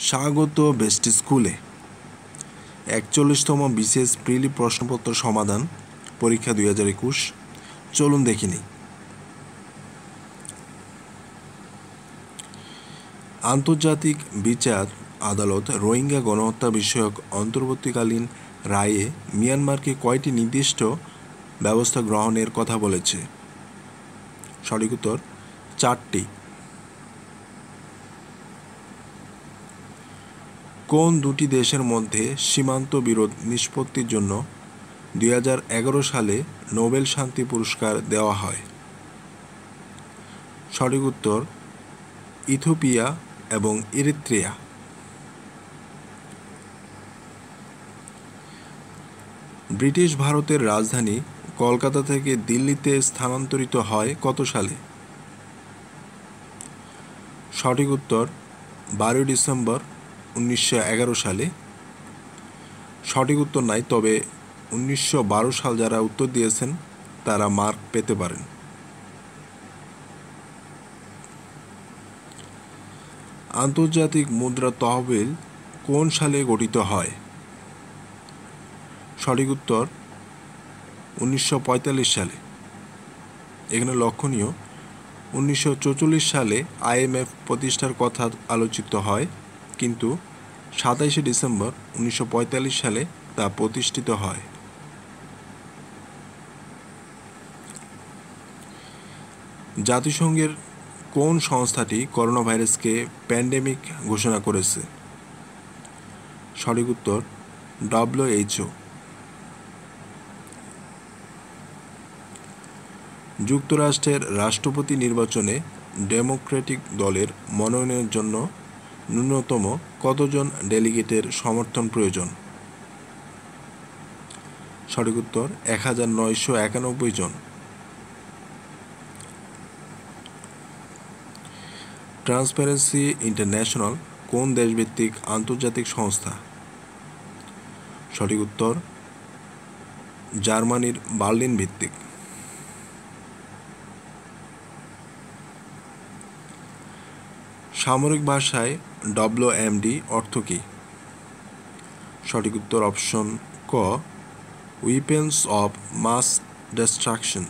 স্বাগত বেস্ট স্কুলে 41তম বিসিএস প্রিলি প্রশ্নপত্র সমাধান পরীক্ষা 2021। চলুন দেখে নিই। আন্তর্জাতিক বিচার আদালত রোহিঙ্গা গণহত্যা বিষয়ক অন্তর্বর্তীকালীন রায়ে মিয়ানমারকে কয়টি নির্দিষ্ট ব্যবস্থা গ্রহণের কথা বলেছে? সঠিক উত্তর 4টি। কোন দুটি দেশের মধ্যে সীমান্ত বিরোধ নিষ্পত্তির জন্য 2011 সালে নোবেল শান্তি পুরস্কার দেওয়া হয়? সঠিক উত্তর ইথিওপিয়া এবং ইরিত্রিয়া। ব্রিটিশ ভারতের রাজধানী কলকাতা থেকে দিল্লিতে স্থানান্তরিত হয় কত সালে? সঠিক উত্তর 12 ডিসেম্বর 1911 সালে। সঠিক উত্তর নাই, তবে 1912 সাল যারা উত্তর দিয়েছেন তারা মার্ক পেতে পারেন। আন্তর্জাতিক মুদ্রা তহবিল কোন সালে গঠিত হয়? সঠিক উত্তর 1945 সালে। এখানে লক্ষণীয় 1944 সালে IMF প্রতিষ্ঠার কথা আলোচিত হয়, কিন্তু 27 ডিসেম্বর 1945 সালে তা প্রতিষ্ঠিত হয়। জাতিসংঘের কোন সংস্থাটি করোনা ভাইরাসকে প্যান্ডেমিক ঘোষণা করেছে? সঠিক উত্তর WHO। যুক্তরাষ্ট্রের রাষ্ট্রপতি নির্বাচনে ডেমোক্রেটিক দলের মনোনয়নের জন্য ন্যূনতম কতজন ডেলিগেটের সমর্থন প্রয়োজন? সঠিক উত্তর 1991 জন। ট্রান্সপারেন্সি ইন্টারন্যাশনাল কোন দেশভিত্তিক আন্তর্জাতিক সংস্থা? সঠিক উত্তর জার্মানির বার্লিন ভিত্তিক। সামরিক ভাষায় WMD অর্থ কী? সঠিক উত্তর অপশন ক, উইপেন্স অফ মাস ডিস্ট্রাকশন।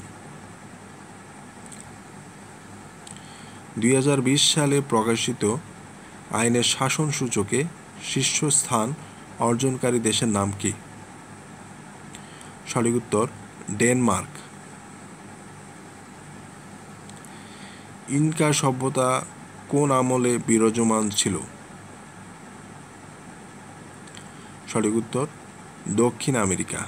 2020 সালে প্রকাশিত আইনের শাসন সূচকে শীর্ষস্থান অর্জনকারী দেশের নাম কি? সঠিক উত্তর ডেনমার্ক। ইনকা সভ্যতা কোন আমলে বিরাজমান ছিল? সঠিক উত্তর দক্ষিণ আমেরিকা।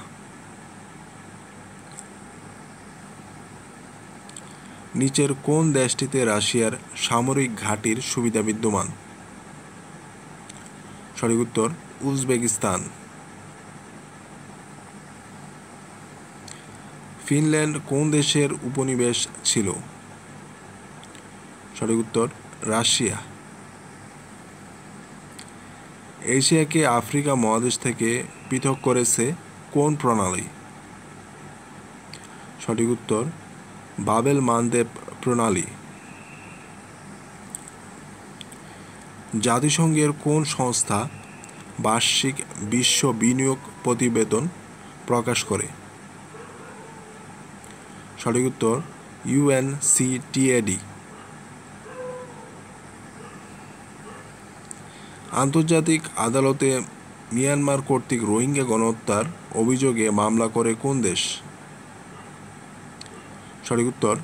নিচের কোন দেশটিতে রাশিয়ার সামরিক ঘাঁটির সুবিধা বিদ্যমান? সঠিক উত্তর উজবেকিস্তান। ফিনল্যান্ড কোন দেশের উপনিবেশ ছিল? সঠিক উত্তর রাশিয়া। এশিয়াকে আফ্রিকা মহাদেশ থেকে পৃথক করেছে কোন প্রণালী? সঠিক উত্তর বাবেল মানদেব প্রণালী। জাতিসংঘের কোন সংস্থা বার্ষিক বিশ্ব বিনিয়োগ প্রতিবেদন প্রকাশ করে? সঠিক উত্তর UNCTAD। আন্তর্জাতিক আদালতে মিয়ানমার কর্তৃক রোহিঙ্গা গণহত্যার অভিযোগে মামলা করে কোন দেশ? সঠিক উত্তর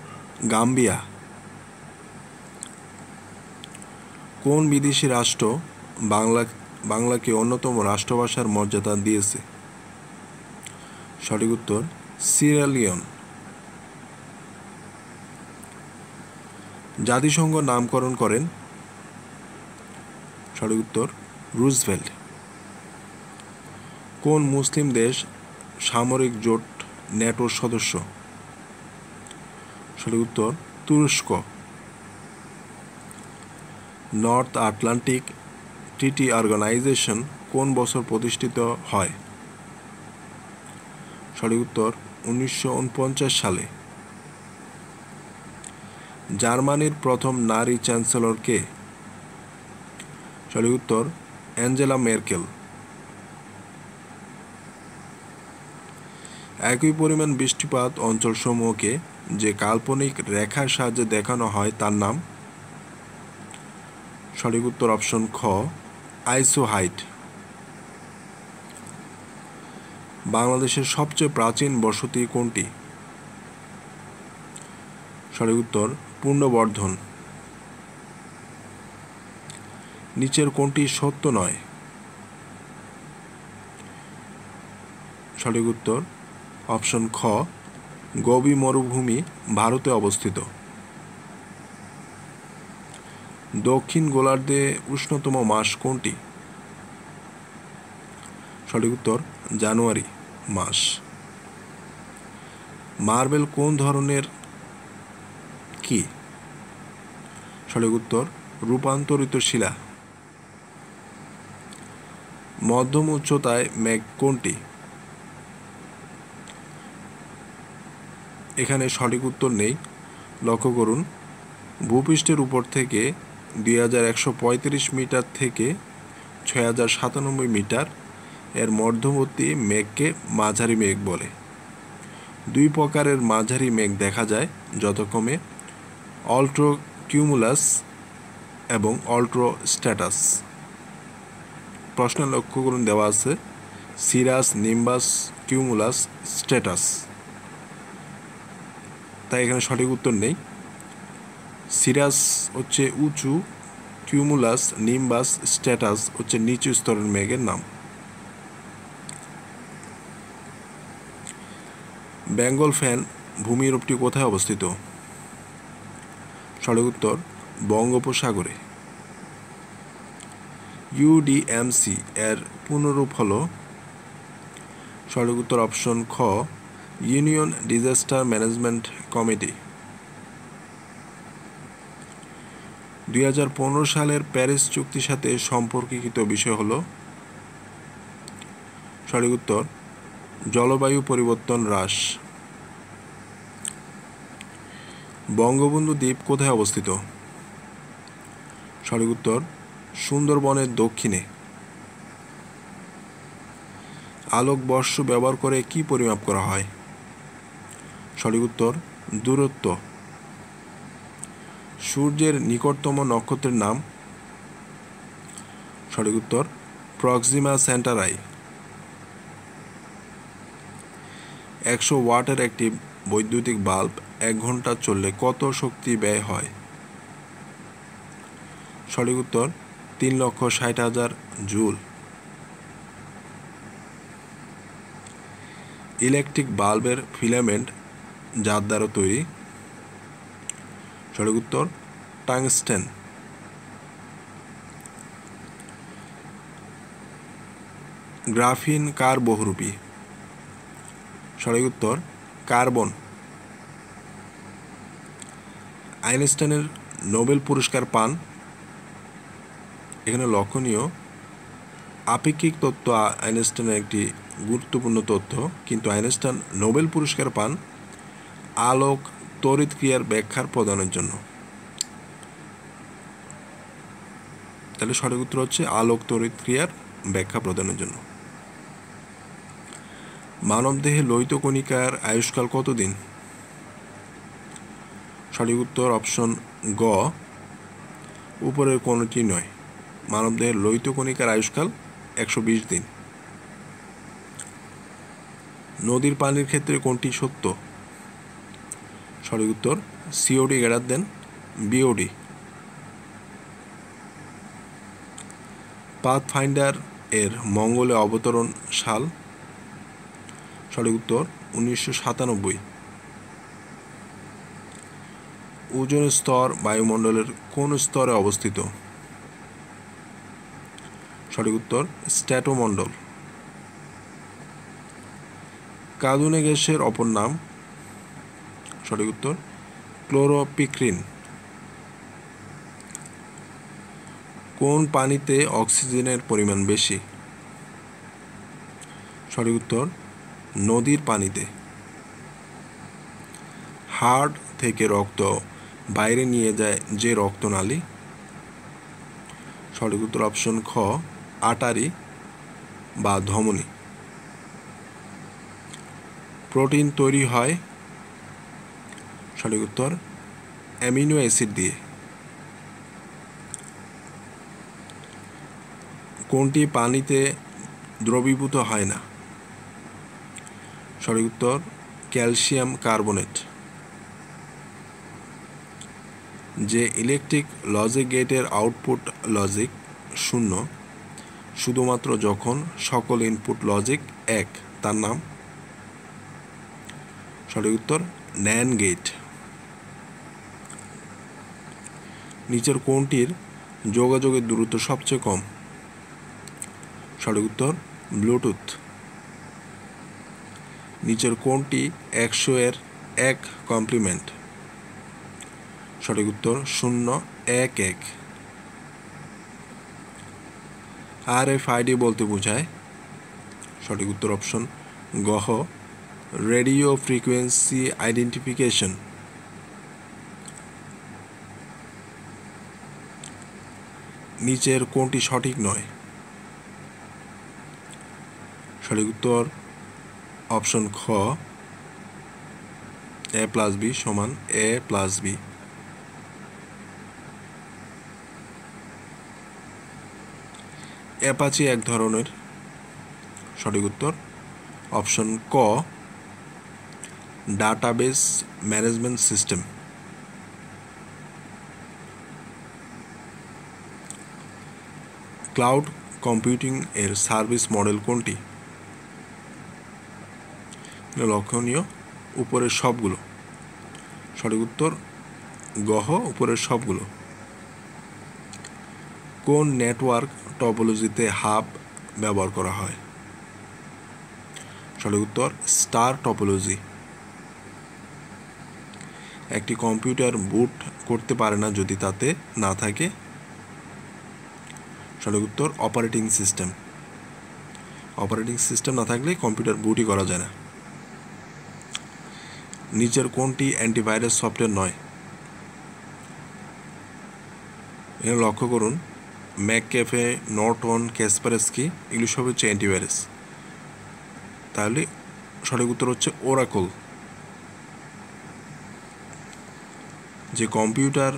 গাম্বিয়া। কোন বিদেশি রাষ্ট্র বাংলাকে অন্যতম রাষ্ট্রভাষার মর্যাদা দিয়েছে? সঠিক উত্তর সিয়েরা-লিওন। জাতিসংঘ নামকরণ করেন? সঠিক উত্তর রুজভেল্ট। কোন মুসলিম দেশ সামরিক জোট ন্যাটোর সদস্য? সঠিক উত্তর তুরস্ক। নর্থ আটলান্টিক ট্রিটি অর্গানাইজেশন কোন বছর প্রতিষ্ঠিত হয়? সঠিক উত্তর 1949 সালে। জার্মানির প্রথম নারী চ্যান্সেলর কে? সঠিক উত্তর অ্যাঞ্জেলা মেরকেল। একই পরিমাণ বৃষ্টিপাত অঞ্চলসমূহকে যে কাল্পনিক রেখার সাহায্যে দেখানো হয় তার নাম? সঠিক উত্তর অপশন খ, আইসোহাইট। বাংলাদেশের সবচেয়ে প্রাচীন বসতি কোনটি? সঠিক উত্তর পুন্ডবর্ধন। নিচের কোনটি সত্য নয়? সঠিক উত্তর অপশন খ, গোবি মরুভূমি ভারতে অবস্থিত। দক্ষিণ গোলার্ধে উষ্ণতম মাস কোনটি? সঠিক উত্তর জানুয়ারি মাস। মার্বেল কোন ধরনের কি? সঠিক উত্তর রূপান্তরিত শিলা। মধ্যম উচ্চতায় মেঘ কোনটি? এখানে সঠিক উত্তর নেই, লক্ষ্য করুন। ভূপৃষ্ঠের উপর থেকে 2135 মিটার থেকে 6097 মিটার এর মধ্যবর্তী মেঘকে মাঝারি মেঘ বলে। দুই প্রকারের মাঝারি মেঘ দেখা যায়, যথাক্রমে অল্ট্রোকিউমুলাস এবং অল্ট্রোস্ট্র্যাটাস। প্রশ্ন লক্ষ্য করুন, দেওয়া আছে সিরাস, নিম্বাস, কিউমুলাস, স্ট্র্যাটাস। তাই এখানে সঠিক উত্তর নেই। সিরাস হচ্ছে উঁচু, কিউমুলাস, নিম্বাস, স্ট্র্যাটাস হচ্ছে নিচু স্তরের মেঘের নাম। বেঙ্গল ফ্যান ভূমিরূপটি কোথায় অবস্থিত? সঠিক উত্তর বঙ্গোপসাগরে। ইউডিএমসি এর পূর্ণরূপ হল? সঠিক উত্তর অপশন খ, ইউনিয়ন ডিজাস্টার ম্যানেজমেন্ট কমিটি। 2015 সালের প্যারিস চুক্তির সাথে সম্পর্কিত বিষয় হল? সঠিক উত্তর জলবায়ু পরিবর্তন হ্রাস। বঙ্গবন্ধু দ্বীপ কোথায় অবস্থিত? সঠিক উত্তর সুন্দরবনের দক্ষিণে। আলোকবর্ষ ব্যবহার করে কি পরিমাপ করা হয়? সঠিক উত্তর দূরত্ব। সূর্যের নিকটতম নক্ষত্রের নাম? সঠিক উত্তর প্রক্সিমা সেন্টারাই। 100 ওয়াটের একটি বৈদ্যুতিক বাল্ব 1 ঘন্টা চললে কত শক্তি ব্যয় হয়? সঠিক উত্তর 3,60,000 জুল। ইলেকট্রিক বাল্বের ফিলামেন্ট যার দ্বারা তৈরি? সঠিক উত্তর টাংস্টেন। গ্রাফিন কার বহুরূপী? সঠিক উত্তর কার্বন। আইনস্টাইনের নোবেল পুরস্কার পান? এখানে লক্ষণীয়, আপেক্ষিক তত্ত্ব আইনস্টাইনের একটি গুরুত্বপূর্ণ তথ্য, কিন্তু আইনস্টাইন নোবেল পুরস্কার পান আলোক তড়িৎ ক্রিয়ার ব্যাখ্যার প্রদানের জন্য। তাহলে সঠিক উত্তর হচ্ছে আলোক তড়িৎ ক্রিয়ার ব্যাখ্যা প্রদানের জন্য। মানবদেহে লোহিত কণিকার আয়ুষ্কাল কতদিন? সঠিক উত্তর অপশন গ, উপরের কোনটি নয়। মানবদেহের লোহিত কণিকার আয়ুষ্কাল 120 দিন। নদীর পানির ক্ষেত্রে কোনটি সত্য? সঠিক উত্তর COD greater than BOD. Pathfinder এর মঙ্গলে অবতরণ সাল? সঠিক উত্তর 1997। ওজোন স্তর বায়ুমণ্ডলের কোন স্তরে অবস্থিত? সঠিক উত্তর স্ট্র্যাটোমণ্ডল। কাঁদুনে গ্যাসের অপর নাম? সঠিক উত্তর ক্লোরোপিক্রিন। কোন পানিতে অক্সিজেনের পরিমাণ বেশি? সঠিক উত্তর নদীর পানিতে। হার্ট থেকে রক্ত বাইরে নিয়ে যায় যে রক্তনালী? সঠিক উত্তর অপশন খ, আটারি বা ধমনী। প্রোটিন তৈরি হয় সঠিক উত্তর অ্যামিনো অ্যাসিড দিয়ে। কোনটি পানিতে দ্রবীভূত হয় না? সঠিক উত্তর ক্যালসিয়াম কার্বনেট। যে ইলেকট্রিক লজিক গেটের আউটপুট লজিক 0 শুধুমাত্র যখন সকল ইনপুট লজিক 1, তার নাম? সঠিক উত্তর NAND গেট। নিচের কোনটির যোগাযোগের দূরত্ব সবচেয়ে কম? সঠিক উত্তর ব্লুটুথ। নিচের কোনটি 100 এর 1 কমপ্লিমেন্ট? সঠিক উত্তর 011। RFID বলতে বোঝায়? সঠিক উত্তর অপশন গহ রেডিও ফ্রিকোয়েন্সি আইডেন্টিফিকেশন। নিচের কোনটি সঠিক নয়? সঠিক উত্তর অপশন খ a+b সমান a+b। অ্যাপাচি এক ধরনের। সঠিক উত্তর অপশন ক database management system. Cloud computing এর সার্ভিস মডেল কোনটি? লক্ষণীয় উপরের সবগুলো। সঠিক উত্তর গহ উপরের সবগুলো। কোন নেটওয়ার্ক টপোলজিতে হাব ব্যবহার করা হয়? সঠিক উত্তর স্টার টপোলজি। একটি কম্পিউটার বুট করতে পারে না যদি তাতে না থাকে? সঠিক উত্তর অপারেটিং সিস্টেম। অপারেটিং সিস্টেম না থাকলে কম্পিউটার বুটই করা যায় না। নিচের কোনটি অ্যান্টিভাইরাস সফটওয়্যার নয়? এখানে লক্ষ্য করুন ম্যাকক্যাফে, নর্টন, ক্যাসপারস্কি এগুলো সব হচ্ছে অ্যান্টিভাইরাস। তাহলে সঠিক উত্তর হচ্ছে ওরাকল। যে কম্পিউটার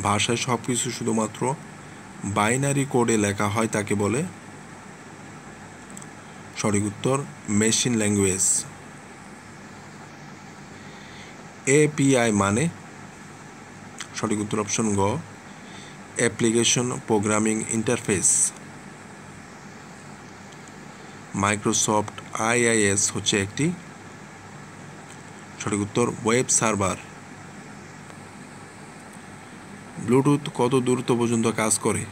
ভাষায় সব কিছু শুধুমাত্র বাইনারি কোডে লেখা হয় তাকে বলে? সঠিক উত্তর মেশিন ল্যাঙ্গুয়েজ। API মানে? সঠিক উত্তর অপশন গ application programming interface. Microsoft IIS হচ্ছে একটি? সঠিক উত্তর ওয়েব সার্ভার। ব্লুটুথ কত দূরত্ব পর্যন্ত কাজ করে?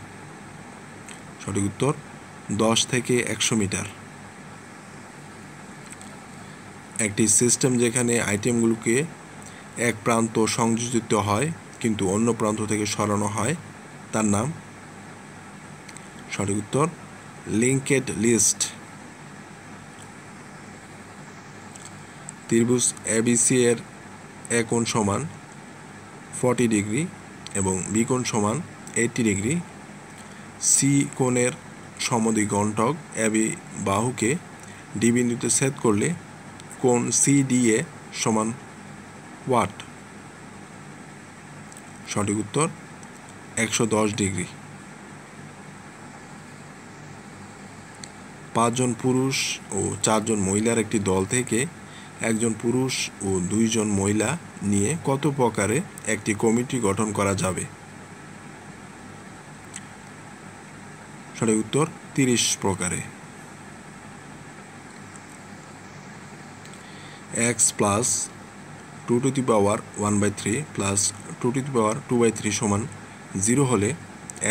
সঠিক উত্তর 10 থেকে 100 মিটার। একটি সিস্টেম যেখানে আইটেমগুলোকে এক প্রান্ত সংযোজিত হয় কিন্তু অন্য প্রান্ত থেকে সরানো হয় তার নাম? সঠিক উত্তর লিঙ্কেড লিস্ট। ত্রিভুজ ABC এর এ কোণ সমান 40 ডিগ্রি এবং বি কোণ সমান 80 ডিগ্রি। সি কোণের সমদ্বিঘণ্টক AB বাহুকে ডি বিন্দুতে ছেদ করলে কোণ CDA সমান ওয়াট? সঠিক উত্তর 110 ডিগ্রি। 5 জন পুরুষ ও 4 জন মহিলার একটি দল থেকে 1 জন পুরুষ ও 2 জন মহিলা নিয়ে কত প্রকারে একটি কমিটি গঠন করা যাবে? সঠিক উত্তর 30 প্রকারে। x প্লাস 2^1/3 প্লাস 2^2/3 সমান 0 হলে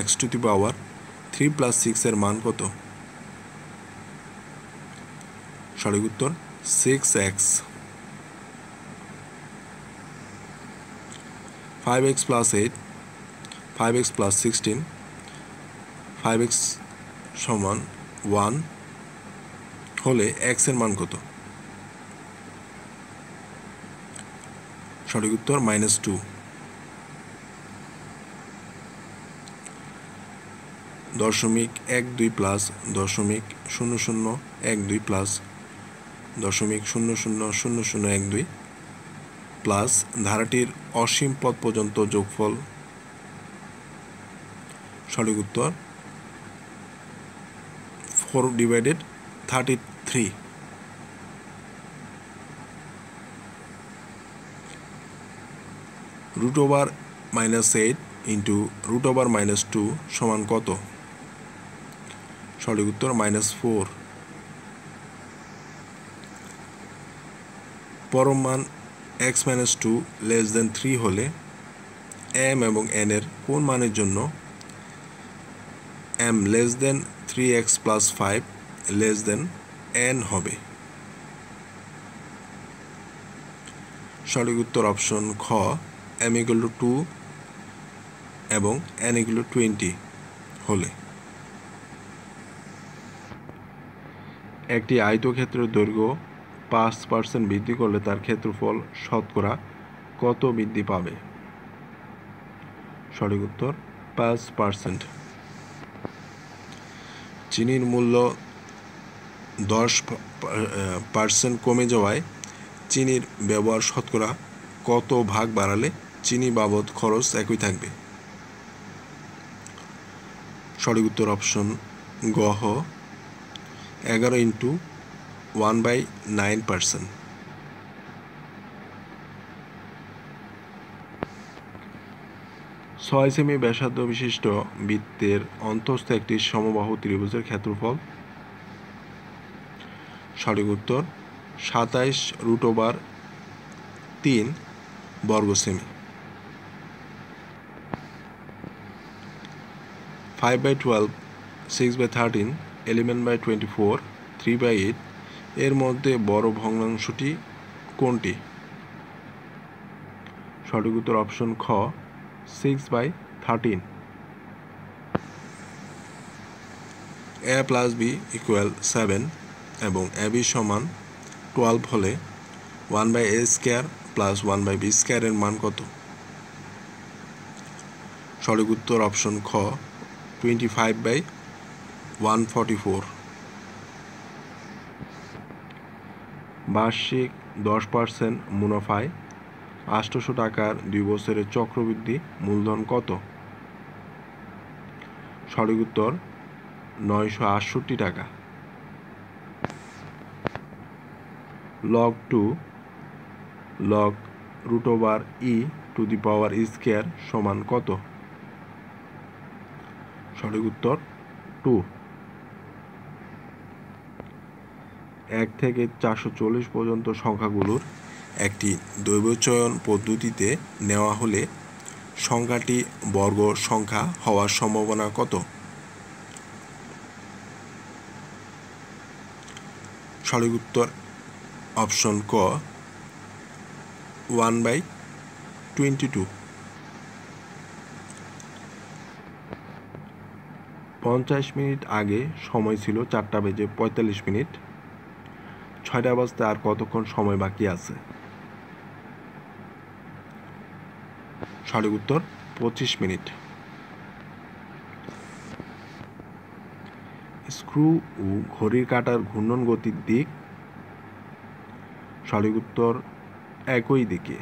x^3 + 6 এর মান কত? সঠিক উত্তর 6x। 5x + 8, 5x + 16, 5x সমান 1 হলে x এর মান কত? সঠিক উত্তর -2। 0.12 প্লাস 0.0012 প্লাস 0.000012 প্লাস ধারাটির অসীম পদ পর্যন্ত যোগফল। সঠিক উত্তর 4/33। √(-8) ইন্টু √(-2) সমান কত? সঠিক উত্তর -4। পরম মান x-2 <3 হলে m এবং n এর কোন মানের জন্য m <3x + 5 n হবে? সঠিক উত্তর অপশন খ m = 2 এবং n = 20 হলে। একটি আয়তক্ষেত্রের দৈর্ঘ্য 5% বৃদ্ধি করলে তার ক্ষেত্রফল শতকরা কত বৃদ্ধি পাবে? সঠিক উত্তর 5%। চিনির মূল্য 10% কমে যাওয়ায় চিনির ব্যবহার শতকরা কত ভাগ বাড়ালে চিনি বাবদ খরচ একই থাকবে? সঠিক উত্তর অপশন গ 11 × 1/9%। 6 সেমি ব্যাসার্ধ বিশিষ্ট বৃত্তের অন্তঃস্থ একটি সমবাহু ত্রিভুজের ক্ষেত্রফল? সঠিক উত্তর 27 √3 বর্গ সেমি। 5/12, 6/13, 11/24, 3/8 এর মধ্যে বড় ভগ্নাংশটি কোনটি? সঠিক উত্তর অপশন খ 6/13। a + b = 7 এবং ab সমান 12 হলে 1/a² + 1/b² এর মান কত? সঠিক উত্তর অপশন খ 25/144। বার্ষিক 10% মুনাফায় 800 টাকার 2 বছরের চক্রবৃদ্ধি মূলধন কত? সঠিক উত্তর 968 টাকা। log2 log √(e² সমান কত? সঠিক উত্তর 2। 1 থেকে 440 পর্যন্ত সংখ্যাগুলোর একটি দৈবচয়ন পদ্ধতিতে নেওয়া হলে সংখ্যাটি বর্গ সংখ্যা হওয়ার সম্ভাবনা কত? সঠিক উত্তর অপশন ক 1/22। 50 মিনিট আগে সময় ছিল 4:45। 6টা বাজতে আর কতক্ষণ সময় বাকি আছে? সঠিক উত্তর 25 মিনিট। স্ক্রু ও ঘড়ির কাঁটার ঘূর্ণন গতির দিক? সঠিক উত্তর একই দিকে।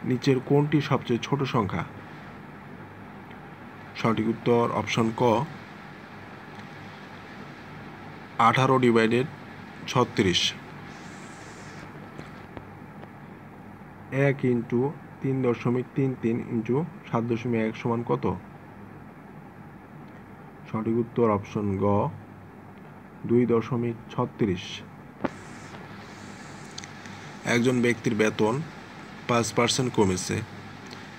নিচের কোনটি সবচেয়ে ছোট সংখ্যা? সঠিক উত্তর অপশন ক 18/36। 1 × 3.33 × 7.1 সমান কত? সঠিক উত্তর অপশন গ 2.36। একজন ব্যক্তির বেতন 5% কমেছে,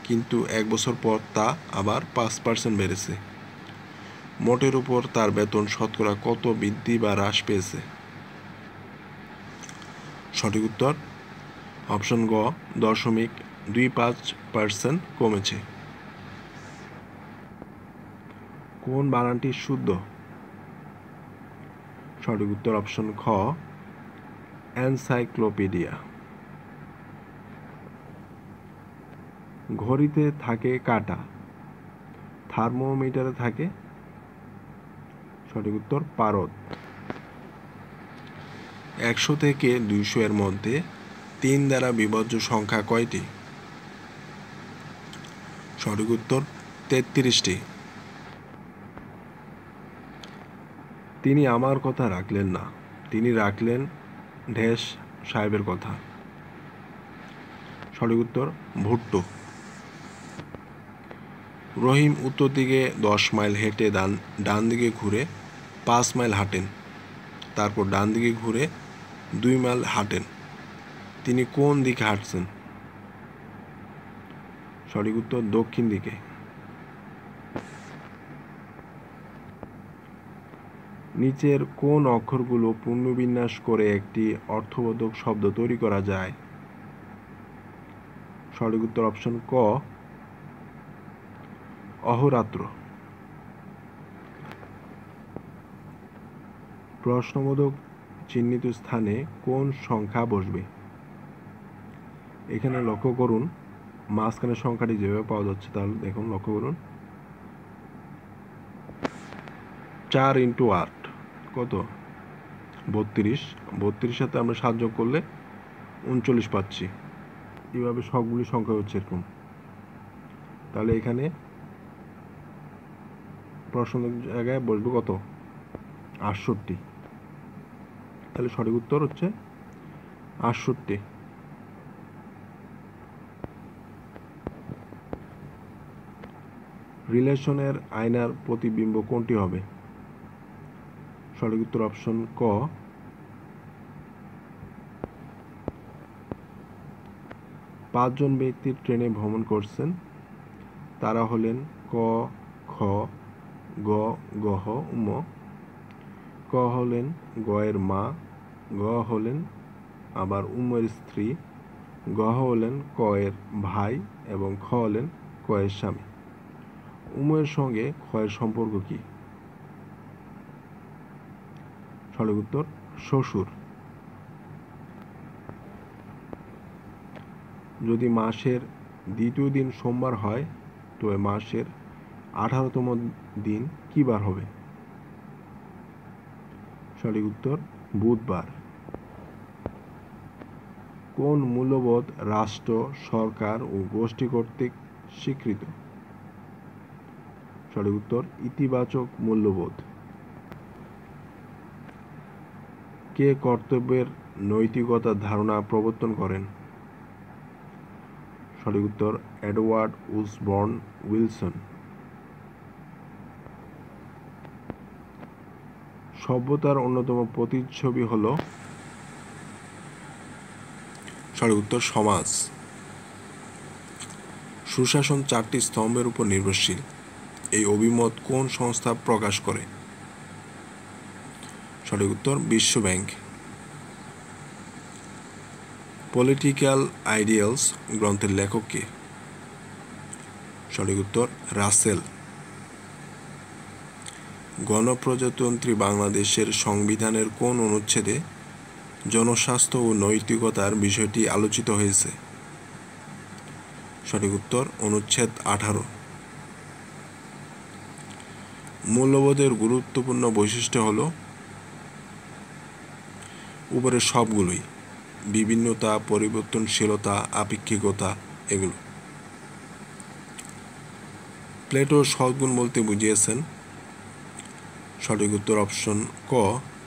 কিন্তু 1 বছর পর তা আবার 5% বেড়েছে। মোটের উপর তার বেতন শতকরা কত বৃদ্ধি বা হ্রাস পেয়েছে? সঠিক উত্তর অপশন গ 0.25% কমেছে। কোন বানানটি শুদ্ধ? সঠিক উত্তর অপশন খ এনসাইক্লোপিডিয়া। ঘড়িতে থাকে কাঁটা, থার্মোমিটারে থাকে? সঠিক উত্তর পারদ। 100 থেকে 200 এর মধ্যে 3 দ্বারা বিভাজ্য সংখ্যা কয়টি? সঠিক উত্তর 33টি। তিনি আমার কথা রাখলেন না, তিনি রাখলেন ড্যাশ সাহেবের কথা। সঠিক উত্তর ভুট্টো। রহিম উত্তর দিকে 10 মাইল হেঁটে ডান দিকে ঘুরে 5 মাইল হাঁটেন, তারপর ডান দিকে ঘুরে 2 মাইল হাঁটেন। তিনি কোন দিকে হাঁটছেন? সঠিক উত্তর দক্ষিণ দিকে। নিচের কোন অক্ষরগুলো পুনর্বিন্যাস করে একটি অর্থবোধক শব্দ তৈরি করা যায়? সঠিক উত্তর অপশন ক, অহোরাত্র। প্রশ্নবোধক চিহ্নিত স্থানে কোন সংখ্যা বসবে? এখানে লক্ষ্য করুন মাঝখানের সংখ্যাটি যেভাবে পাওয়া যাচ্ছে, তাহলে দেখুন লক্ষ্য করুন 4 × 8 কত? 32। 32 সাথে আমরা 7 যোগ করলে 39 পাচ্ছি। এইভাবে সবগুলি সংখ্যা হচ্ছে এরকম। তাহলে এখানে প্রশ্ন জায়গায় বসবে কত? 68। তাহলে সঠিক উত্তর হচ্ছে 68। রিলেশনের আয়নার প্রতিবিম্ব কোনটি হবে? সঠিক উত্তর অপশন ক, 5 জন ব্যক্তি ট্রেনে ভ্রমণ করছেন, তারা হলেন ক, খ, গ, গহ, উম। ক হলেন গয়ের মা, গ হলেন আবার উমের স্ত্রী, গহ হলেন কয়ের ভাই এবং খ হলেন কয়ের স্বামী। উমের সঙ্গে খয়ের সম্পর্ক কি? সঠিক উত্তর শ্বশুর। যদি মাসের দ্বিতীয় দিন সোমবার হয় তবে মাসের 18তম দিন কি বার হবে? সঠিক উত্তর বুধবার। কোন মূল্যবোধ রাষ্ট্র, সরকার ও গোষ্ঠী কর্তৃক স্বীকৃত? সঠিক উত্তর ইতিবাচক মূল্যবোধ। কে কর্তব্যের নৈতিকতার ধারণা প্রবর্তন করেন? সঠিক উত্তর এডওয়ার্ড ওসবর্ন উইলসন। সভ্যতার অন্যতম প্রতিচ্ছবি হল? সঠিক উত্তর সমাজ। সুশাসন 4টি স্তম্ভের উপর নির্ভরশীল, এই অভিমত কোন সংস্থা প্রকাশ করে? সঠিক উত্তর বিশ্ব ব্যাংক। পলিটিক্যাল আইডিয়ালস গ্রন্থের লেখক কে? সঠিক উত্তর রাসেল। গণপ্রজাতন্ত্রী বাংলাদেশের সংবিধানের কোন অনুচ্ছেদে জনস্বাস্থ্য ও নৈতিকতার বিষয়টি আলোচিত হয়েছে? সঠিক উত্তর অনুচ্ছেদ 18। মূল্যবোধের গুরুত্বপূর্ণ বৈশিষ্ট্য হল? উপরের সবগুলোই, বিভিন্নতা, পরিবর্তনশীলতা, আপেক্ষিকতা, এগুলো। প্লেটো সদ্গুণ বলতে বুঝিয়েছেন? সঠিক উত্তর অপশন ক,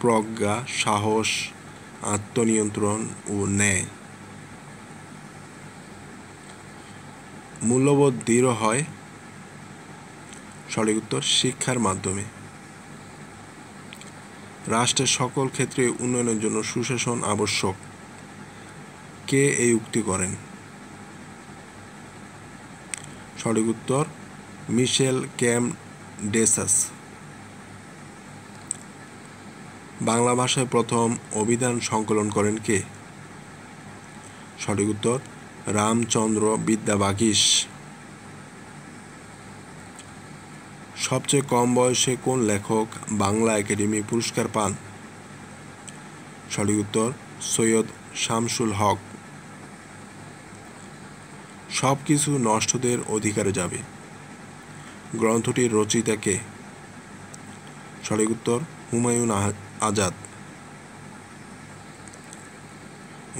প্রজ্ঞা, সাহস, আত্মনিয়ন্ত্রণ ও ন্যায়। মূল্যবোধ দৃঢ় হয়? সঠিক উত্তর শিক্ষার মাধ্যমে। রাষ্ট্রের সকল ক্ষেত্রে উন্নয়নের জন্য সুশাসন আবশ্যক, কে এই উক্তি করেন? সঠিক উত্তর মিশেল ক্যামডেসাস। বাংলা ভাষায় প্রথম অভিধান সংকলন করেন কে? সঠিক উত্তর রামচন্দ্র বিদ্যাবাগীশ। সবচেয়ে কম বয়সে কোন লেখক বাংলা একাডেমি পুরস্কার পান? সঠিক উত্তর সৈয়দ শামসুল হক। সব কিছু নষ্টদের অধিকারে যাবে, গ্রন্থটির রচয়িতা কে? সঠিক উত্তর হুমায়ুন আজাদ।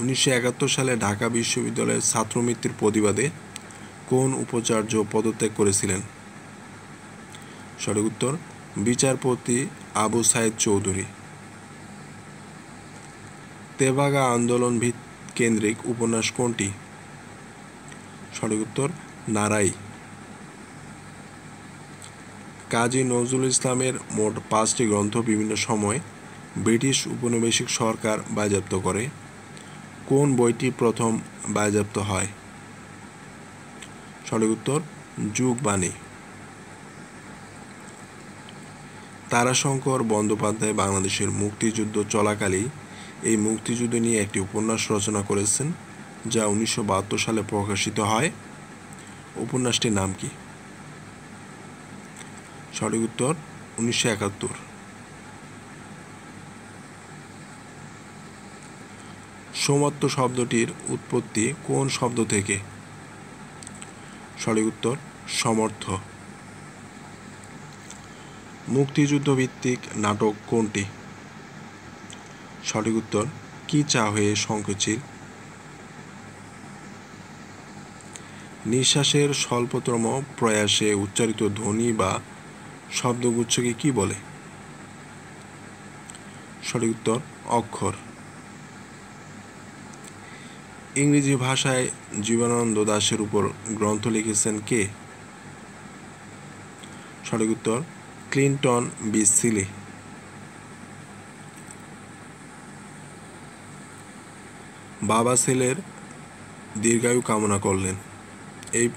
1971 সালে ঢাকা বিশ্ববিদ্যালয়ের ছাত্রমৃত্যুর প্রতিবাদে কোন উপাচার্য পদত্যাগ করেছিলেন? সঠিক উত্তর বিচারপতি আবু সাইদ চৌধুরী। তেভাগা আন্দোলন কেন্দ্রিক উপন্যাস কোনটি? সঠিক উত্তর নারাই। কাজী নজরুল ইসলামের মোট 5টি গ্রন্থ বিভিন্ন সময় ব্রিটিশ উপনিবেশিক সরকার বাজেয়াপ্ত করে। কোন বইটি প্রথম বাজেয়াপ্ত হয়? সঠিক উত্তর যুগবাণী। তারাশঙ্কর বন্দ্যোপাধ্যায় বাংলাদেশের মুক্তিযুদ্ধ চলাকালেই এই মুক্তিযুদ্ধ নিয়ে একটি উপন্যাস রচনা করেছেন, যা 1972 সালে প্রকাশিত হয়। উপন্যাসটির নাম কি? সঠিক উত্তর 1971। সোমত্ব শব্দটির উৎপত্তি কোন শব্দ থেকে? সঠিক উত্তর সমর্থ। মুক্তিযুদ্ধ ভিত্তিক নাটক কোনটি? সঠিক উত্তর কি চা হয়ে শঙ্খচিল। নিঃশ্বাসের স্বল্পতম প্রয়াসে উচ্চারিত ধ্বনি বা শব্দগুচ্ছকে কি বলে? সঠিক উত্তর অক্ষর। ইংরেজি ভাষায় জীবনানন্দ দাশের উপর গ্রন্থ লিখেছেন কে? সঠিক উত্তর ক্লিন্টন বি সিলি। বাবা ছেলের দীর্ঘায়ু কামনা করলেন, এই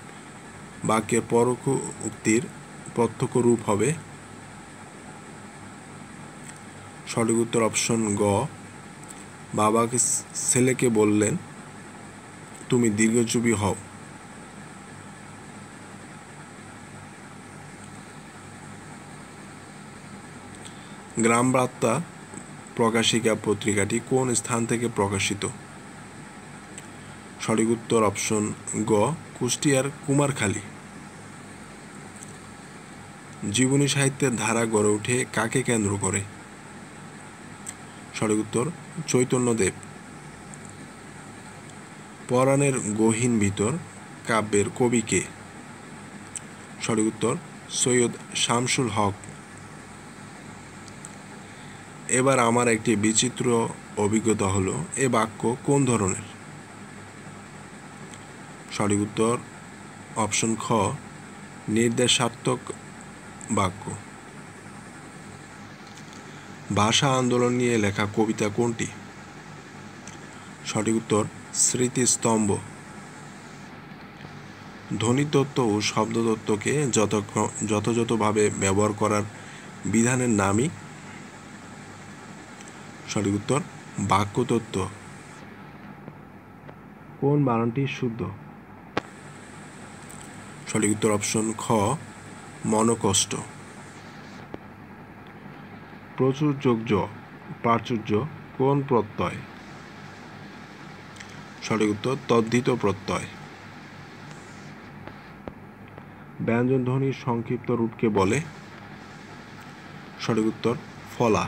বাক্যের পরোক্ষ উক্তির প্রত্যক্ষ রূপ হবে? সঠিক উত্তর অপশন গ, বাবাকে ছেলেকে বললেন তুমি দীর্ঘজীবী হও। গ্রাম বার্তা প্রকাশিকা পত্রিকাটি কোন স্থান থেকে প্রকাশিত? সঠিক উত্তর অপশন গ, কুষ্টিয়ার কুমারখালী। জীবনী সাহিত্যের ধারা গড়ে ওঠে কাকে কেন্দ্র করে? সঠিক উত্তর চৈতন্যদেব। পরাণের গহীন ভিতর কাব্যের কবি কে? সঠিক উত্তর সৈয়দ শামসুল হক। এবার আমার একটি বিচিত্র অভিজ্ঞতা হলো, এ বাক্য কোন ধরনের? সঠিক উত্তর অপশন খ, নির্দেশাত্মক বাক্য। ভাষা আন্দোলন নিয়ে লেখা কবিতা কোনটি? সঠিক উত্তর স্মৃতিস্তম্ভ। ধ্বনিতত্ত্ব ও শব্দতত্ত্বকে যথাযথভাবে ব্যবহার করার বিধানের নামই? সঠিক উত্তর বাক্যতত্ত্ব। কোন বানানটি শুদ্ধ? সঠিক উত্তর অপশন খ, মনোকষ্ট। প্রচুরযোগ্য প্রাচুর্য কোন প্রত্যয়? সঠিক উত্তর তদ্ধিত প্রত্যয়। ব্যঞ্জনধ্বনির সংক্ষিপ্ত রূপকে বলে? সঠিক উত্তর ফলা।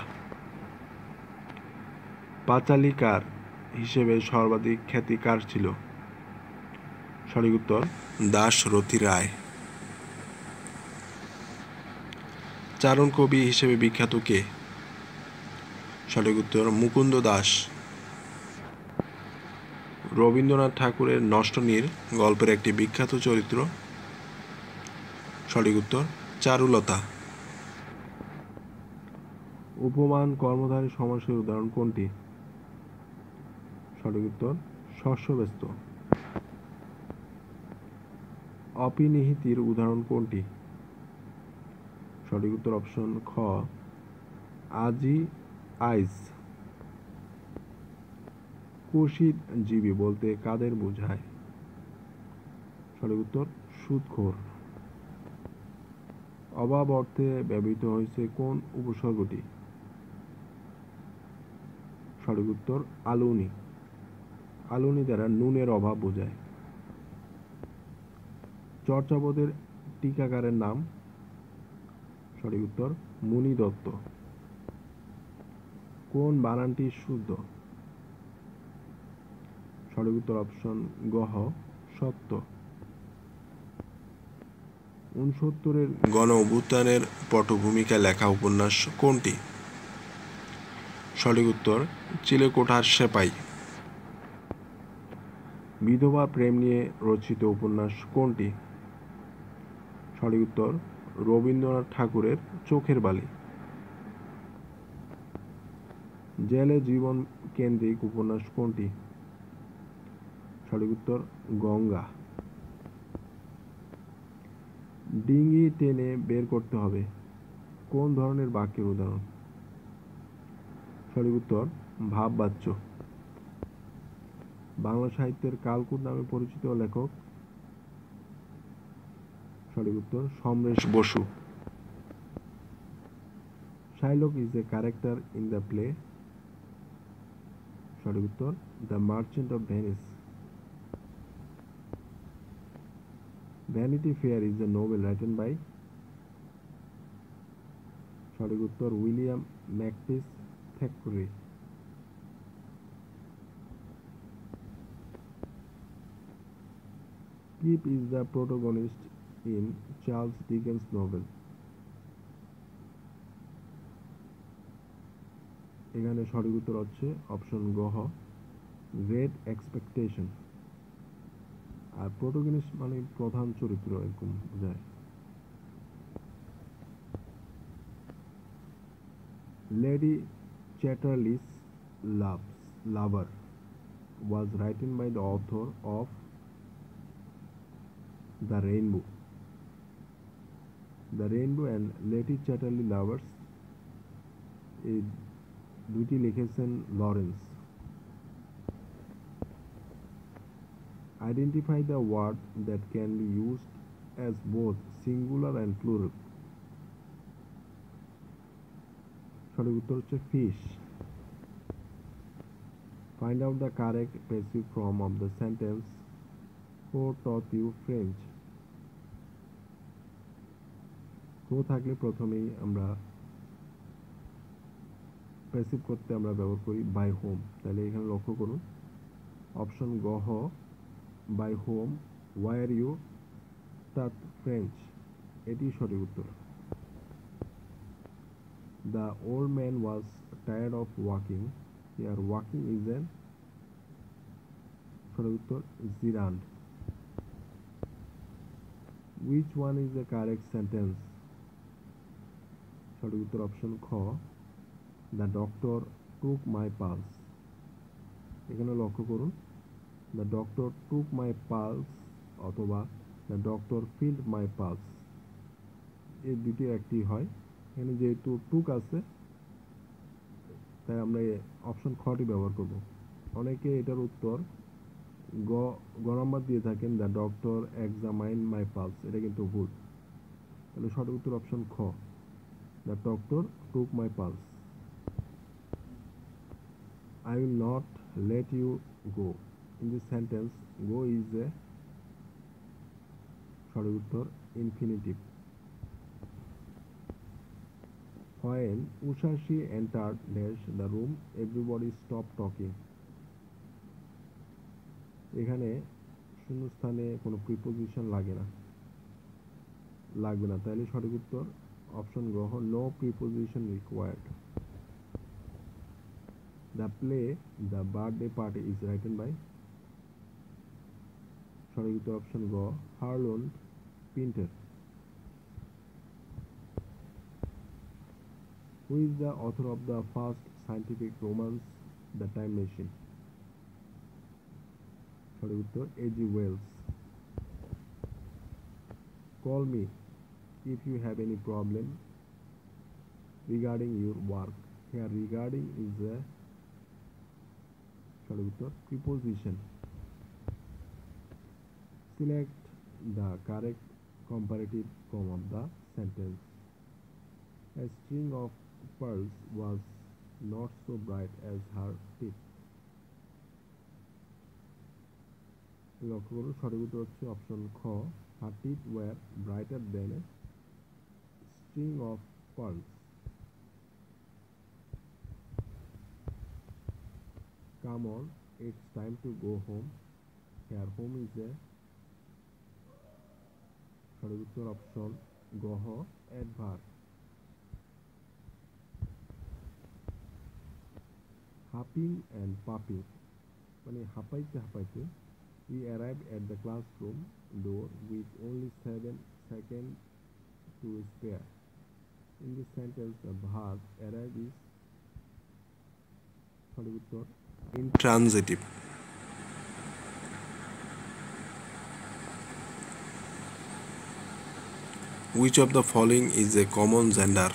পাঁচালীকার হিসেবে সর্বাধিক খ্যাতি কার ছিল? সঠিক উত্তর দাশরথী রায়। চারণ কবি হিসেবে বিখ্যাত কে? সঠিক উত্তর মুকুন্দ দাস। রবীন্দ্রনাথ ঠাকুরের নষ্টনীড় গল্পের একটি বিখ্যাত চরিত্র? সঠিক উত্তর চারুলতা। উপমান কর্মধারী সমাসের উদাহরণ কোনটি? সঠিক উত্তর শস্যব্যস্ত। অপিনিহিতির উদাহরণ কোনটি? সঠিক উত্তর অপশন খ, আজি আইজ। কুৎসিত জীবী বলতে কাদের বোঝায়? সঠিক উত্তর সুদখোর। অভাব অর্থে ব্যবহৃত হয়েছে কোন উপসর্গটি? সঠিক উত্তর আলুনি। আলুনি দ্বারা নুনের অভাব বোঝায়। চর্যাপদের টিকাকারের নাম? সঠিক উত্তর মুনি দত্ত। কোন বানানটি শুদ্ধ? সঠিক উত্তর অপশন গহ সত্য। 69-এর গণ অভ্যুত্থানের পটভূমিকায় লেখা উপন্যাস কোনটি? সঠিক উত্তর চিলেকোঠার সেপাই। বিধবা প্রেম নিয়ে রচিত উপন্যাস কোনটি? সঠিক উত্তর রবীন্দ্রনাথ ঠাকুরের চোখের বালি। জেলে জীবন কেন্দ্রিক উপন্যাস কোনটি? সঠিক উত্তর গঙ্গা। ডিঙি টেনে বের করতে হবে কোন ধরনের বাক্যের উদাহরণ? সঠিক উত্তর ভাববাচ্য। বাংলা সাহিত্যের কালকুট নামে পরিচিত লেখক? সঠিক উত্তর Samaresh Basu. Shylock is a character in the play? সঠিক উত্তর the merchant of Venice. Vanity fair is a novel written by? সঠিক উত্তর William Makepeace Thackeray. Pip is the protagonist in Charles Dickens novel? এখানে সঠিক উত্তর হচ্ছে অপশন গহ গ্রেট এক্সপেকটেশন। আর প্রোটোগনিস্ট মানে প্রধান চরিত্র এরকম বোঝায়। Lady Chatterley's lover was written by the author of The Rainbow. The Rainbow and Lady Chatterley Lovers এই দুটি লিখেছেন Lawrence. Identify the word that can be used as both singular and plural. সঠিক উত্তর হচ্ছে fish. Find out the correct passive form of the sentence who taught you French. who থাকলে প্রথমেই আমরা passive করতে আমরা ব্যবহার করি বাই হোম। তাহলে এখানে লক্ষ্য করুন অপশন গহ by whom were you taught French, এটি সঠিক উত্তর। The old man was tired of walking, here walking is an সঠিক উত্তর gerund. Which one is the correct sentence? সঠিক উত্তর অপশন খ the doctor took my pulse. এখানে লক্ষ্য করুন the doctor took my pulse অথবা the doctor felt my pulse, এই দুটি একটি হয়। এখানে যেহেতু টুক আছে তাই আমরা অপশন খটি ব্যবহার করব। অনেকে এটার উত্তর গ নাম্বার দিয়ে থাকেন the doctor examine my pulse, এটা কিন্তু ভুল। তাহলে সঠিক উত্তর অপশন খ the doctor took my pulse. I will not let you go. In this sentence, go is a সঠিক উত্তর infinitive. When Ushashi entered the room, everybody stopped talking. এখানে শূন্যস্থানে কোনো প্রিপোজিশন লাগবে না, তাহলে সঠিক উত্তর অপশন গ্রহ no preposition required. The play The Birthday Party is written by? সঠিক উত্তর অপশন গ হারলোন Pinter. Who is the author of the first scientific romance, The Time Machine? সঠিক উত্তর A.G. Wells. Call me if you have any problem regarding your work. Here regarding is a সঠিক উত্তর preposition. Select the correct comparative form of the sentence. A string of pearls was not so bright as her teeth. লক্ষ্য করুন সঠিক উত্তর হচ্ছে option খ her teeth were brighter than a string of pearls. Come on, it's time to go home. Here home is a সঠিক উত্তর option গহ adverb. Hopping and পাপিং মানে হাঁপাইতে হাঁপাইতে we arrived at the classroom door with only 7 seconds to spare. In this sentence the verb arrive is সঠিক উত্তর intransitive. Which of the following is a common gender?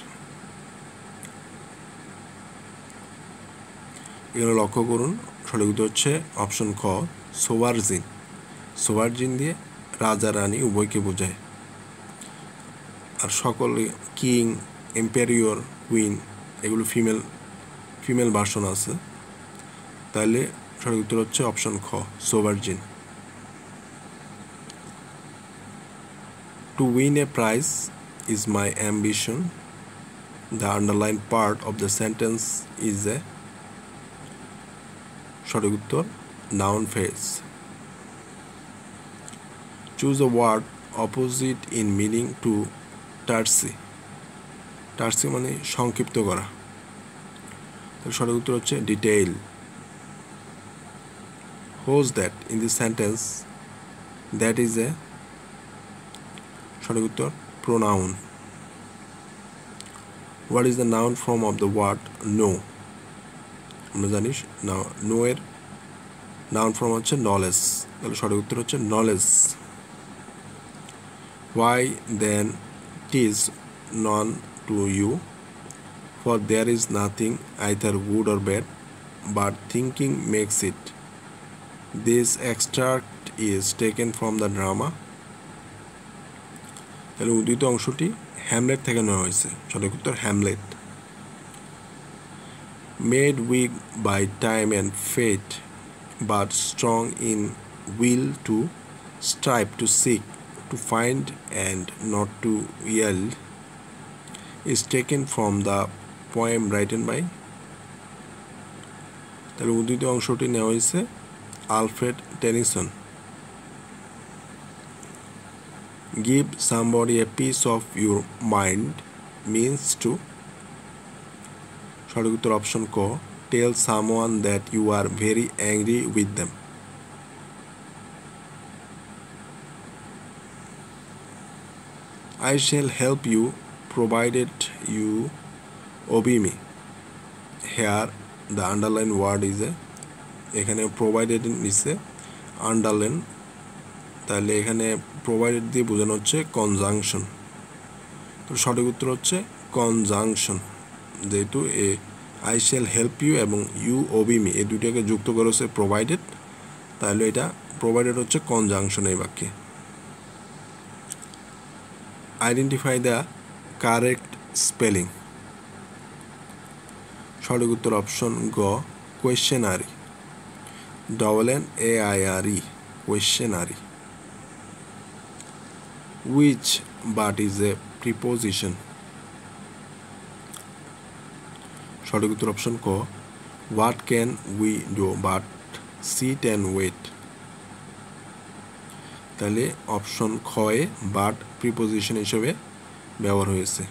এখানে লক্ষ্য করুন সঠিক উত্তর হচ্ছে অপশন খ সোভার্জিন। সোভার্জিন দিয়ে রাজা রানী উভয়কে বোঝায়। আর সকলে কিং, এম্পেরিয়র, কুইন এগুলো ফিমেল ভার্সন আছে, তাহলে সঠিক উত্তর হচ্ছে অপশন খ সোভার্জিন। To win a prize is my ambition. The underlined part of the sentence is a সঠিক উত্তর noun phrase. Choose a word opposite in meaning to terse. টার্সি মানে সংক্ষিপ্ত করা, তাহলে সঠিক উত্তর হচ্ছে detail. Who's that in this sentence? That is a সঠিক উত্তর pronoun. What is the noun form of the word no? আমরা জানি নো এর নাউন ফর্ম হচ্ছে নলেজ, তাহলে সঠিক উত্তর হচ্ছে knowledge. Why then tis known to you? For there is nothing either good or bad, but thinking makes it. This extract is taken from the drama. তাহলে উদ্ধৃত অংশটি হ্যামলেট থেকে নেওয়া হয়েছে, সঠিক উত্তর Hamlet. Made weak by time and fate, but strong in will to strive, to seek, to find and not to yield, is taken from the poem written by. তাহলে উদ্ধৃত অংশটি নেওয়া হয়েছে Alfred Tennyson. Give somebody a piece of your mind means to সঠিক উত্তর option ক tell someone that you are very angry with them. I shall help you provided you obey me. Here the underlined word is a এখানে provided নিচে underline, তাহলে এখানে provided দিয়ে বোঝানো হচ্ছে কনজাংশন, তো সঠিক উত্তর হচ্ছে কনজাংশন। যেহেতু এ আই শ্যাল হেল্প ইউ এবং ইউ ওবি মি এই দুইটাকে যুক্ত করে হচ্ছে প্রোভাইডেড, তাহলে এটা প্রোভাইডেড হচ্ছে কনজাংশন এই বাক্যে। Identify the correct spelling. সঠিক উত্তর অপশন গ কোয়েশ্চেনারি, ANAIRE কোয়েশ্চেনারি। Which but is a preposition? সঠিক উত্তর অপশন ক What can we do but sit and wait? তাহলে অপশন খয়ে বাট প্রিপোজিশন হিসেবে ব্যবহার হয়েছে।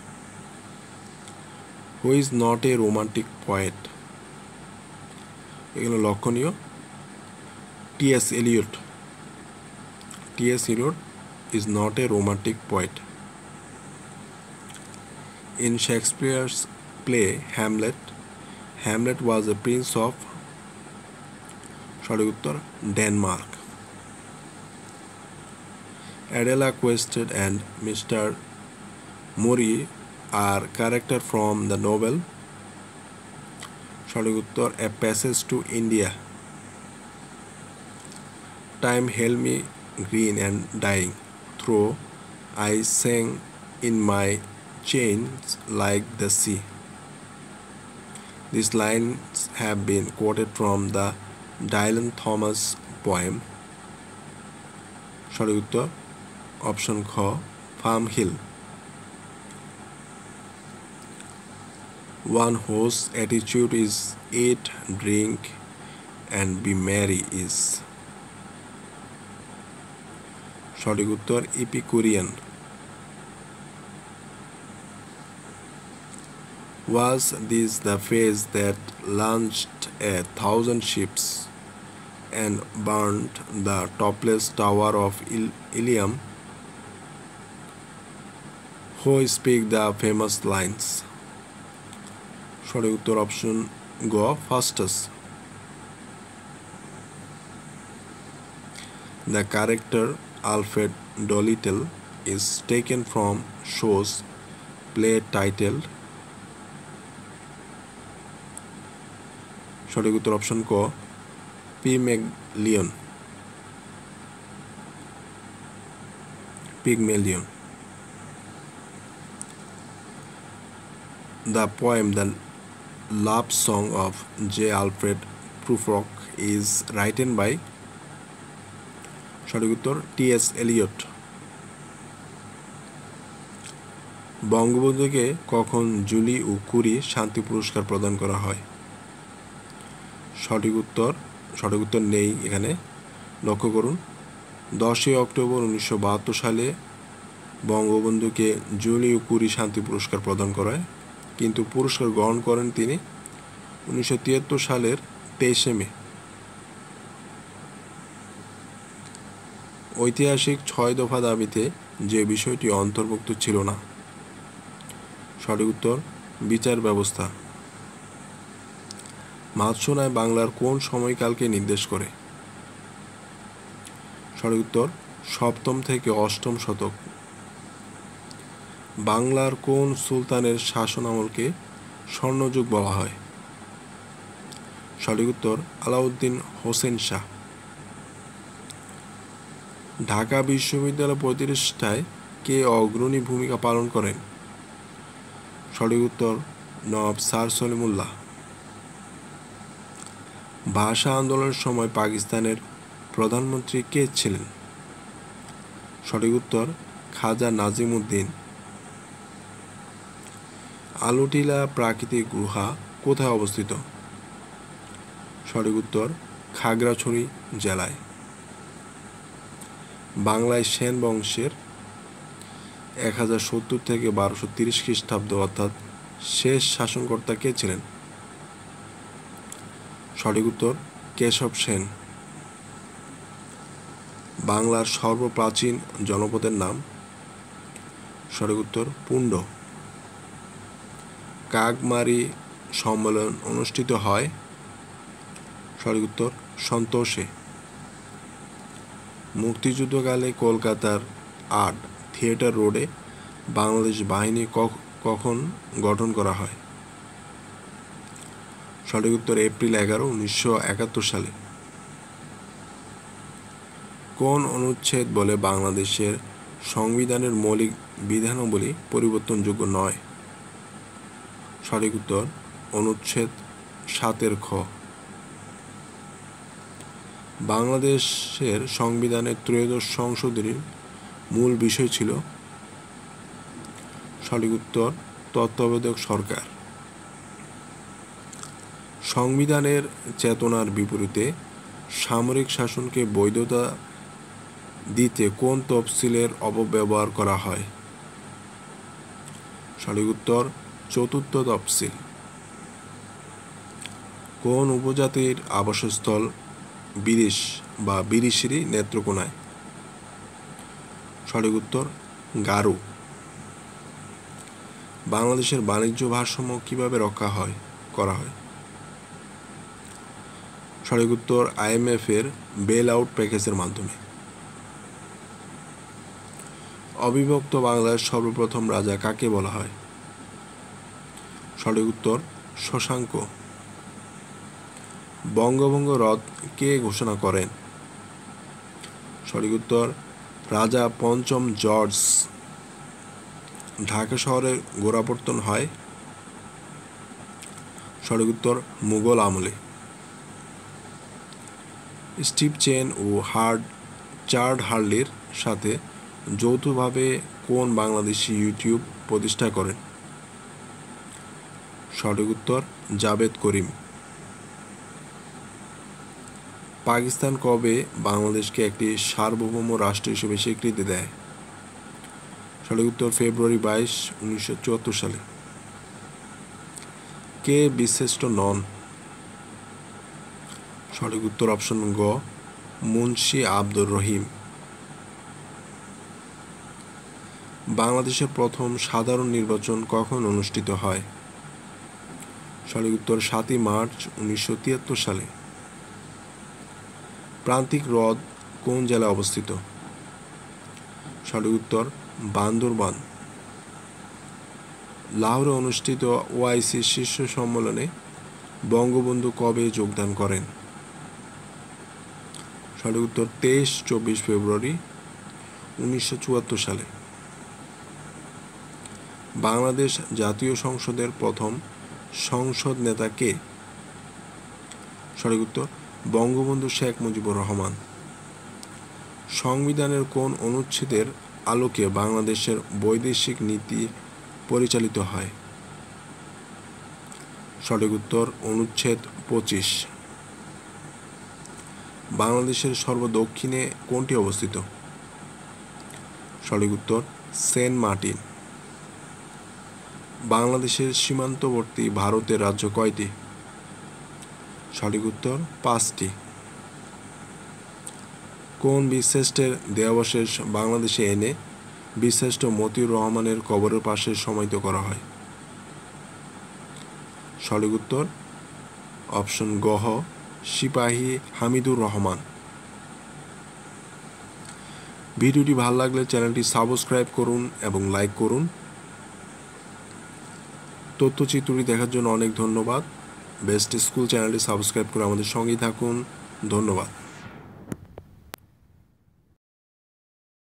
Who is not a romantic poet? এগুলো লক্ষণীয় T.S. Eliot is not a romantic poet. In Shakespeare's play Hamlet was a prince of সঠিক উত্তর Denmark. Adela Quested and Mr. Murray are characters from the novel সঠিক উত্তর A Passage to India. Time held me green and dying, though I sang in my chains like the sea. These lines have been quoted from the Dylan Thomas poem. সঠিক উত্তর option খ firm hill. One whose attitude is eat, drink, and be merry is সঠিক উত্তর ইপিকুরিয়ান। Was this the phase that launched 1,000 ships and burned the topless tower of Ilium? Who speak the famous lines? সঠিক উত্তর option গ Faustus. The character Alfred Dolittle is taken from Shaw's play titled সঠিক উত্তর option ক Pygmalion. The poem The Love Song of J. Alfred Prufrock is written by সঠিক উত্তর T.S.. Elliot. বঙ্গবন্ধুকে কখন জুলি ও কুরি শান্তি পুরস্কার প্রদান করা হয়? সঠিক উত্তর নেই এখানে, লক্ষ্য করুন। 10 অক্টোবর 1972 সালে বঙ্গবন্ধুকে জুলি ও কুরি শান্তি পুরস্কার প্রদান করা হয়, কিন্তু পুরস্কার গ্রহণ করেন তিনি 1973 সালের 23 মে। ঐতিহাসিক 6 দফা দাবিতে যে বিষয়টি অন্তর্ভুক্ত ছিল না? সঠিক উত্তর বিচার ব্যবস্থা। মাতসুনায় বাংলার কোন সময়কালকে নির্দেশ করে? সঠিক উত্তর 7ম থেকে 8ম শতক। বাংলার কোন সুলতানের শাসন আমলকে স্বর্ণযুগ বলা হয়? সঠিক উত্তর আলাউদ্দিন হোসেন শাহ। ঢাকা বিশ্ববিদ্যালয় প্রতিষ্ঠায় কে অগ্রণী ভূমিকা পালন করেন? সঠিক উত্তর নবাব স্যার সলিমুল্লাহ। ভাষা আন্দোলনের সময় পাকিস্তানের প্রধানমন্ত্রী কে ছিলেন? সঠিক উত্তর খাজা নাজিম উদ্দিন। আলুটিলা প্রাকৃতিক গুহা কোথায় অবস্থিত? সঠিক উত্তর খাগড়াছড়ি জেলায়। বাংলায় সেন বংশের 1070 থেকে 1230 খ্রিস্টাব্দ অর্থাৎ শেষ শাসনকর্তা কে ছিলেন? সঠিক উত্তর কেশব সেন। বাংলার সর্বপ্রাচীন জনপদের নাম? সঠিক উত্তর পুণ্ড। কাকমারি সম্মেলন অনুষ্ঠিত হয়? সঠিক উত্তর সন্তোষে। মুক্তিযুদ্ধকালে কলকাতার 8 থিয়েটার রোডে বাংলাদেশ বাহিনী কখন গঠন করা হয়? সঠিক উত্তর এপ্রিল 11, 1971 সালে। কোন অনুচ্ছেদ বলে বাংলাদেশের সংবিধানের মৌলিক বিধানাবলী পরিবর্তনযোগ্য নয়? সঠিক উত্তর অনুচ্ছেদ 7 খ। বাংলাদেশের সংবিধানের ত্রয়োদশ সংশোধনীর মূল বিষয় ছিল? সঠিক উত্তর তত্ত্বাবধায়ক সরকার। সংবিধানের চেতনার বিপরীতে সামরিক শাসনকে বৈধতা দিতে কোন তফসিলের অপব্যবহার করা হয়? সঠিক উত্তর 4র্থ তফসিল। কোন উপজাতির আবাসস্থল বিরিশ বা বিরিশিরি নেত্রকোনায়? সঠিক উত্তর গারো। বাংলাদেশের বাণিজ্য ভারসাম্য কিভাবে রক্ষা করা হয়? সঠিক উত্তর IMF এর বেল আউট প্যাকেজের মাধ্যমে। অবিভক্ত বাংলার সর্বপ্রথম রাজা কাকে বলা হয়? সঠিক উত্তর শশাঙ্ক। বঙ্গভঙ্গ রদ কে ঘোষণা করেন? সঠিক উত্তর রাজা পঞ্চম জর্জ। ঢাকা শহরের গোড়াপত্তন হয়? সঠিক উত্তর মুঘল আমলে। স্টিভ চেন ও চার্ড হার্লির সাথে যৌথভাবে কোন বাংলাদেশি ইউটিউব প্রতিষ্ঠা করেন? সঠিক উত্তর জাভেদ করিম। পাকিস্তান কবে বাংলাদেশকে একটি সার্বভৌম রাষ্ট্র হিসেবে স্বীকৃতি দেয়? সঠিক উত্তর ফেব্রুয়ারি 22, 1974 সালে। কে বীরশ্রেষ্ঠ নন? সঠিক উত্তর অপশন গ মুন্সি আব্দুর রহিম। বাংলাদেশের প্রথম সাধারণ নির্বাচন কখন অনুষ্ঠিত হয়? সঠিক উত্তর 7 মার্চ 1973 সালে। প্রান্তিক হ্রদ কোন জেলায় অবস্থিত? সঠিক উত্তর বান্দরবান। লাহোরে অনুষ্ঠিত ওআইসি শীর্ষ সম্মেলনে বঙ্গবন্ধু কবে যোগদান করেন? সঠিক উত্তর 23-24 ফেব্রুয়ারি 1974 সালে। বাংলাদেশ জাতীয় সংসদের প্রথম সংসদ নেতা কে? সঠিক উত্তর বঙ্গবন্ধু শেখ মুজিবুর রহমান। সংবিধানের কোন অনুচ্ছেদের আলোকে বাংলাদেশের বৈদেশিক নীতি পরিচালিত হয়? সঠিক উত্তর অনুচ্ছেদ 25। বাংলাদেশের সর্বদক্ষিণে কোনটি অবস্থিত? সঠিক উত্তর সেন্ট মার্টিন। বাংলাদেশের সীমান্তবর্তী ভারতের রাজ্য কয়টি? সঠিক উত্তর 5টি। কোন বীরশ্রেষ্ঠের দেহাবশেষ বাংলাদেশে এনে বীরশ্রেষ্ঠ মতিউর রহমানের কবরের পাশে সমাহিত করা হয়? সঠিক উত্তর অপশন গ সিপাহী হামিদুর রহমান। ভিডিওটি ভালো লাগলে চ্যানেলটি সাবস্ক্রাইব করুন এবং লাইক করুন। তথ্যচিত্রটি দেখার জন্য অনেক ধন্যবাদ। বেস্ট স্কুল চ্যানেলটি সাবস্ক্রাইব করে আমাদের সঙ্গেই থাকুন। ধন্যবাদ।